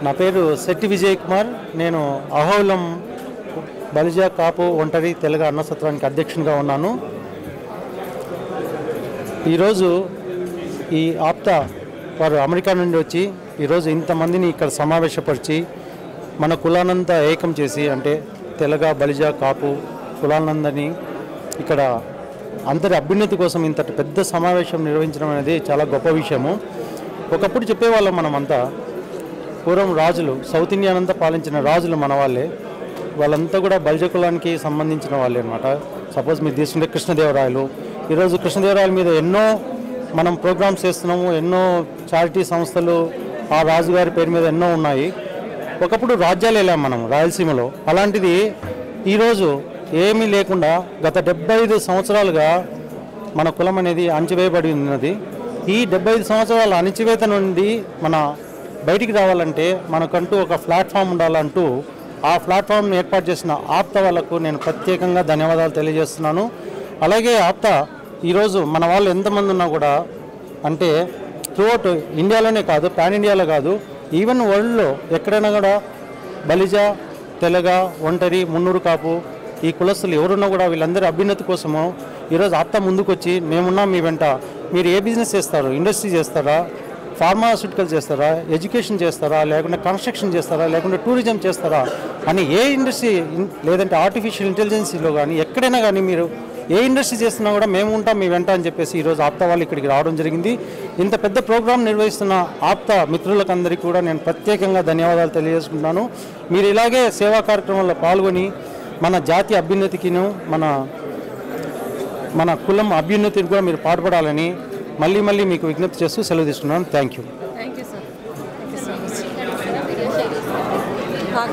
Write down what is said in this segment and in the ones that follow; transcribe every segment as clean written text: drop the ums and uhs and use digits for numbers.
నా పేరు శెట్టి విజయ్ కుమార్. నేను అహోలం బలిజా కాపు ఒంటరి తెలుగు అన్నసత్రానికి అధ్యక్షునిగా ఉన్నాను. ఈరోజు ఈ ఆప్తా వారు అమెరికా నుండి వచ్చి ఈరోజు ఇంతమందిని ఇక్కడ సమావేశపరిచి మన కులానంతా ఏకం చేసి, అంటే తెలుగు బలిజా కాపు కులానందని ఇక్కడ అందరి అభ్యున్నతి కోసం ఇంత పెద్ద సమావేశం నిర్వహించడం అనేది చాలా గొప్ప విషయము. ఒకప్పుడు చెప్పేవాళ్ళం మనమంతా, పూర్వం రాజులు, సౌత్ ఇండియానంతా పాలించిన రాజులు మన వాళ్ళే, వాళ్ళంతా కూడా బలిజ కులానికి సంబంధించిన వాళ్ళే అనమాట. సపోజ్ మీరు తీసుకుంటే కృష్ణదేవరాయలు, ఈరోజు కృష్ణదేవరాయల మీద ఎన్నో మనం ప్రోగ్రామ్స్ చేస్తున్నాము, ఎన్నో చారిటీ సంస్థలు ఆ రాజుగారి పేరు మీద ఎన్నో ఉన్నాయి. ఒకప్పుడు రాజ్యాలు వెళ్ళాం మనం రాయలసీమలో, అలాంటిది ఈరోజు ఏమీ లేకుండా గత 75 సంవత్సరాలుగా మన కులం అనేది అణచివేయబడి ఉన్నది. ఈ 75 సంవత్సరాల అణచివేత నుండి మన బయటికి రావాలంటే మనకంటూ ఒక ప్లాట్ఫామ్ ఉండాలంటూ ఆ ప్లాట్ఫామ్ను ఏర్పాటు చేసిన ఆప్తా వాళ్ళకు నేను ప్రత్యేకంగా ధన్యవాదాలు తెలియజేస్తున్నాను. అలాగే ఆప్తా ఈరోజు మన వాళ్ళు ఎంతమంది ఉన్నా కూడా, అంటే త్రూఅవుట్ ఇండియాలోనే కాదు, పాన్ ఇండియాలో కాదు, ఈవెన్ వరల్డ్లో ఎక్కడైనా కూడా బలిజా, తెలగ, ఒంటరి, మున్నూరు కాపు ఈ కులస్తులు ఎవరున్నా కూడా వీళ్ళందరి అభ్యున్నతి కోసము ఈరోజు ఆప్తా ముందుకు వచ్చి మేమున్నాం మీ వెంట, మీరు ఏ బిజినెస్ చేస్తారు, ఇండస్ట్రీ చేస్తారా, ఫార్మాస్యూటికల్ చేస్తారా, ఎడ్యుకేషన్ చేస్తారా, లేకుంటే కన్స్ట్రక్షన్ చేస్తారా, లేకుంటే టూరిజం చేస్తారా అని ఏ ఇండస్ట్రీ, లేదంటే ఆర్టిఫిషియల్ ఇంటెలిజెన్సీలో కానీ ఎక్కడైనా కానీ మీరు ఏ ఇండస్ట్రీ చేస్తున్నా కూడా మేము ఉంటాం మీ వెంట అని చెప్పేసి ఈరోజు ఆప్తా వాళ్ళు ఇక్కడికి రావడం జరిగింది. ఇంత పెద్ద ప్రోగ్రాం నిర్వహిస్తున్న ఆప్తా మిత్రులకందరికీ కూడా నేను ప్రత్యేకంగా ధన్యవాదాలు తెలియజేసుకుంటున్నాను. మీరు ఇలాగే సేవా కార్యక్రమాల్లో పాల్గొని మన జాతి అభ్యున్నతికిను మన కులం అభ్యున్నతికి కూడా మీరు పాటుపడాలని మళ్ళీ మీకు విజ్ఞప్తి చేస్తూ సెలవు తీసుకున్నాను. Thank you. Thank you sir. Thank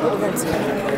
you so much.